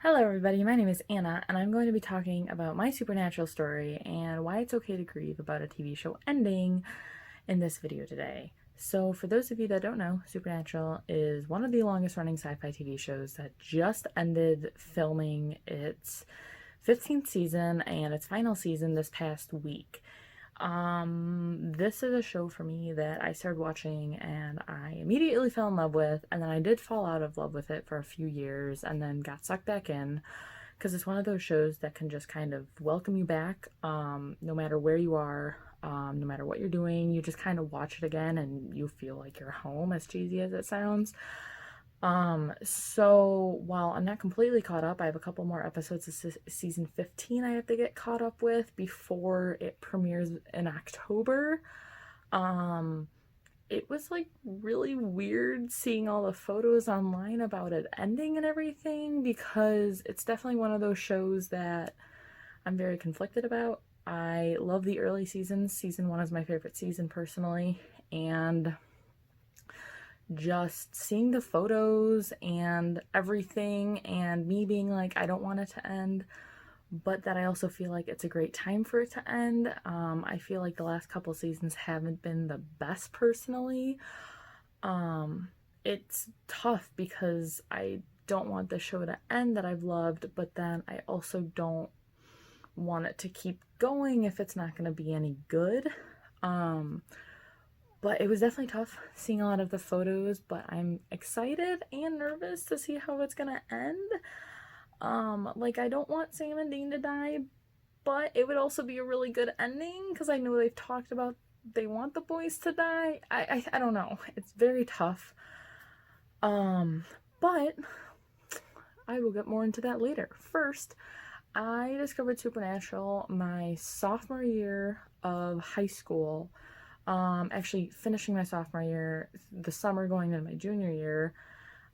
Hello, everybody. My name is Anna, and I'm going to be talking about my supernatural story and why it's okay to grieve about a TV show ending in this video today. So, for those of you that don't know, Supernatural is one of the longest running sci fi TV shows that just ended filming its 15th season and its final season this past week. This is a show for me that I started watching and I immediately fell in love with, and then I did fall out of love with it for a few years and then got sucked back in because it's one of those shows that can just kind of welcome you back, no matter where you are, no matter what you're doing. You just kind of watch it again and you feel like you're home, as cheesy as it sounds. So while I'm not completely caught up, I have a couple more episodes of season 15 I have to get caught up with before it premieres in October. Um, it was like really weird seeing all the photos online about it ending and everything because it's definitely one of those shows that I'm very conflicted about. I love the early seasons. Season 1 is my favorite season personally, and just seeing the photos and everything and me being like, I don't want it to end, but that I also feel like it's a great time for it to end. I feel like the last couple seasons haven't been the best personally. It's tough because I don't want the show to end that I've loved, but then I also don't want it to keep going if it's not going to be any good. But it was definitely tough seeing a lot of the photos, but I'm excited and nervous to see how it's gonna end. Like, I don't want Sam and Dean to die, but it would also be a really good ending because I know they've talked about they want the boys to die. I don't know. It's very tough. But I will get more into that later. First, I discovered Supernatural my sophomore year of high school. Actually finishing my sophomore year, the summer going into my junior year.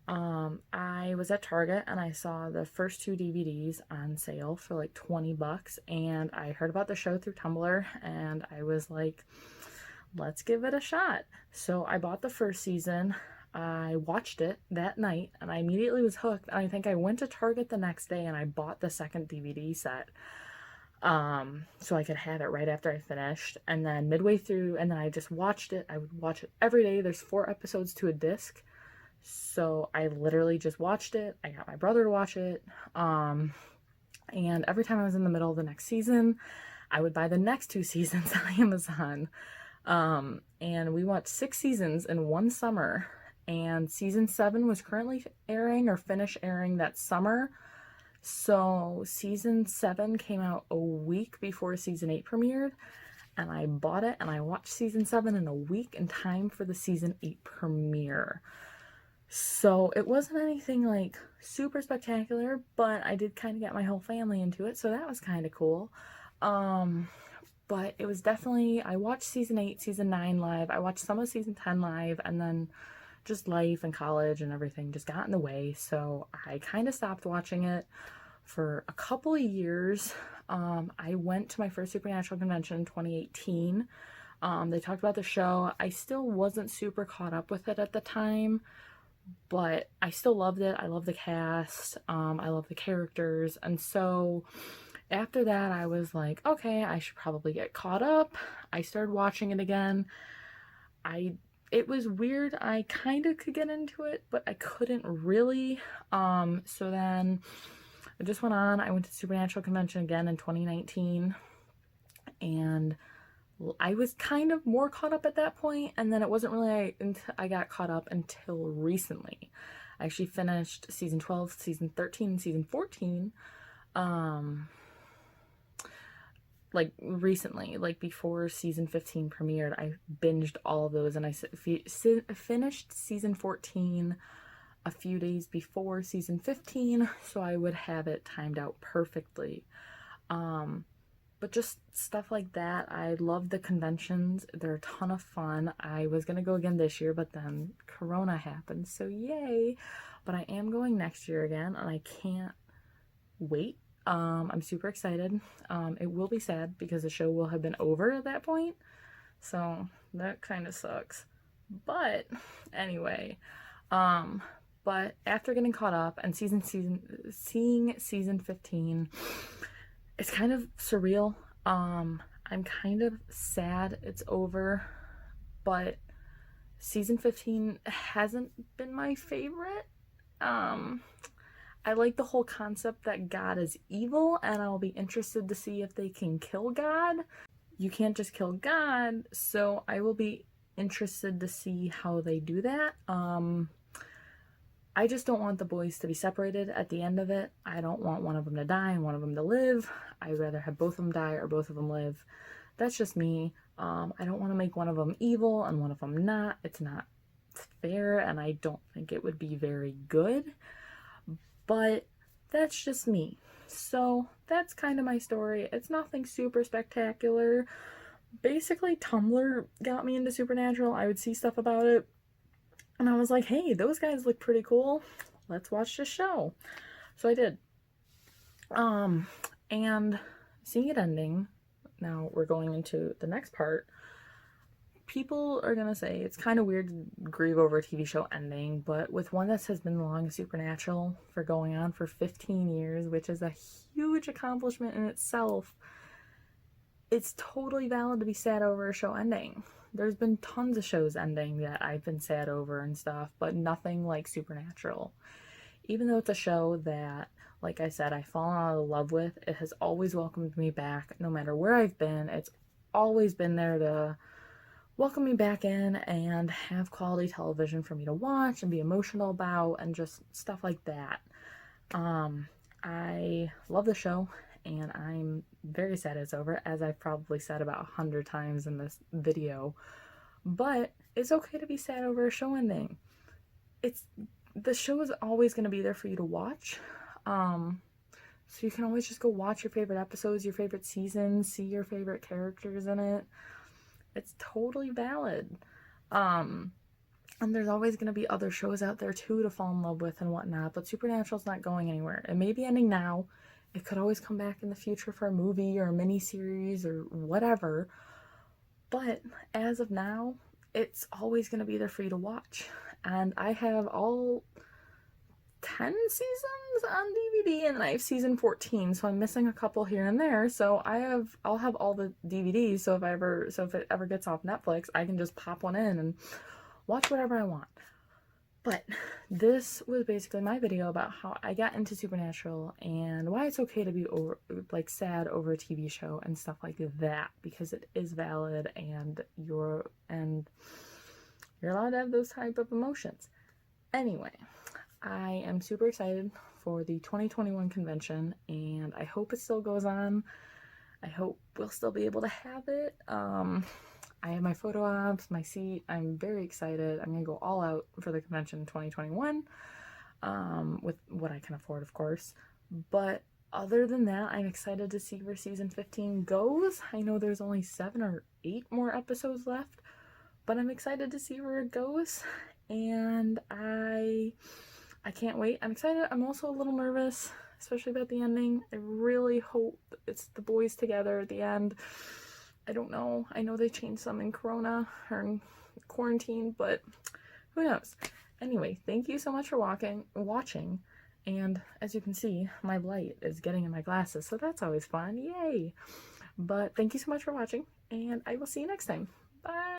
I was at Target and I saw the first two DVDs on sale for like 20 bucks, and I heard about the show through Tumblr and I was like, let's give it a shot. So I bought the first season. I watched it that night and I immediately was hooked. And I think I went to Target the next day and I bought the second DVD set, so I could have it right after I finished. And then midway through, and then I just watched it. I would watch it every day. There's 4 episodes to a disc, so I literally just watched it. I got my brother to watch it, and every time I was in the middle of the next season, I would buy the next 2 seasons on Amazon. And we watched 6 seasons in one summer, and season 7 was currently airing or finished airing that summer. So season 7 came out a week before season 8 premiered, and I bought it and I watched season 7 in a week in time for the season 8 premiere. So it wasn't anything like super spectacular, but I did kind of get my whole family into it, so that was kind of cool. But it was definitely, I watched season 8, season 9 live. I watched some of season 10 live, and then just life and college and everything just got in the way, so I kind of stopped watching it for a couple of years. I went to my first Supernatural convention in 2018. They talked about the show. I still wasn't super caught up with it at the time, but I still loved it. I love the cast. I love the characters. And so after that, I was like, okay, I should probably get caught up. I started watching it again. It was weird. I kind of could get into it, but I couldn't really. So then I just went on. I went to Supernatural Convention again in 2019, and I was kind of more caught up at that point, and then it wasn't really until I got caught up until recently. I actually finished season 12, season 13, and season 14, like recently, like before season 15 premiered. I binged all of those, and I finished season 14 a few days before season 15, so I would have it timed out perfectly. But just stuff like that. I love the conventions. They're a ton of fun. I was gonna go again this year, but then Corona happened, so yay. But I am going next year again, and I can't wait. I'm super excited. It will be sad because the show will have been over at that point, so that kind of sucks. But anyway, But after getting caught up and seeing season 15, it's kind of surreal. I'm kind of sad it's over, but season 15 hasn't been my favorite. I like the whole concept that God is evil, and I'll be interested to see if they can kill God. You can't just kill God, so I will be interested to see how they do that. I just don't want the boys to be separated at the end of it. I don't want one of them to die and one of them to live. I'd rather have both of them die or both of them live. That's just me. I don't want to make one of them evil and one of them not. It's not fair, and I don't think it would be very good. But that's just me. So that's kind of my story. It's nothing super spectacular. Basically, Tumblr got me into Supernatural. I would see stuff about it, and I was like, hey, those guys look pretty cool. Let's watch this show. So I did. And seeing it ending, now we're going into the next part. People are gonna say it's kind of weird to grieve over a TV show ending, but with one that has been the longest Supernatural for going on for 15 years, which is a huge accomplishment in itself, it's totally valid to be sad over a show ending. There's been tons of shows ending that I've been sad over and stuff, but nothing like Supernatural. Even though it's a show that, like I said, I've fallen out of love with, it has always welcomed me back no matter where I've been. It's always been there to welcome me back in and have quality television for me to watch and be emotional about and just stuff like that. I love the show, and I'm very sad it's over, as I've probably said about 100 times in this video. But it's okay to be sad over a show ending. The show is always going to be there for you to watch. So you can always just go watch your favorite episodes, your favorite seasons, see your favorite characters in it. It's totally valid. And there's always going to be other shows out there too to fall in love with and whatnot, but Supernatural's not going anywhere. It may be ending now. It could always come back in the future for a movie or a mini-series or whatever. But as of now, it's always going to be there for you to watch. And I have all 10 seasons on DVD, and I have season 14, so I'm missing a couple here and there. So I'll have all the DVDs, so if it ever gets off Netflix, I can just pop one in and watch whatever I want. But this was basically my video about how I got into Supernatural and why it's okay to be sad over a TV show and stuff like that, because it is valid, and you're allowed to have those type of emotions. Anyway, I am super excited for the 2021 convention, and I hope it still goes on. I hope we'll still be able to have it. I have my photo ops, my seat. I'm very excited. I'm going to go all out for the convention in 2021, with what I can afford, of course. But other than that, I'm excited to see where season 15 goes. I know there's only 7 or 8 more episodes left, but I'm excited to see where it goes, and I can't wait. I'm excited. I'm also a little nervous, especially about the ending. I really hope it's the boys together at the end. I don't know. I know they changed some in Corona or in quarantine, but who knows? Anyway, thank you so much for watching. And as you can see, my light is getting in my glasses, so that's always fun. Yay! But thank you so much for watching, and I will see you next time. Bye!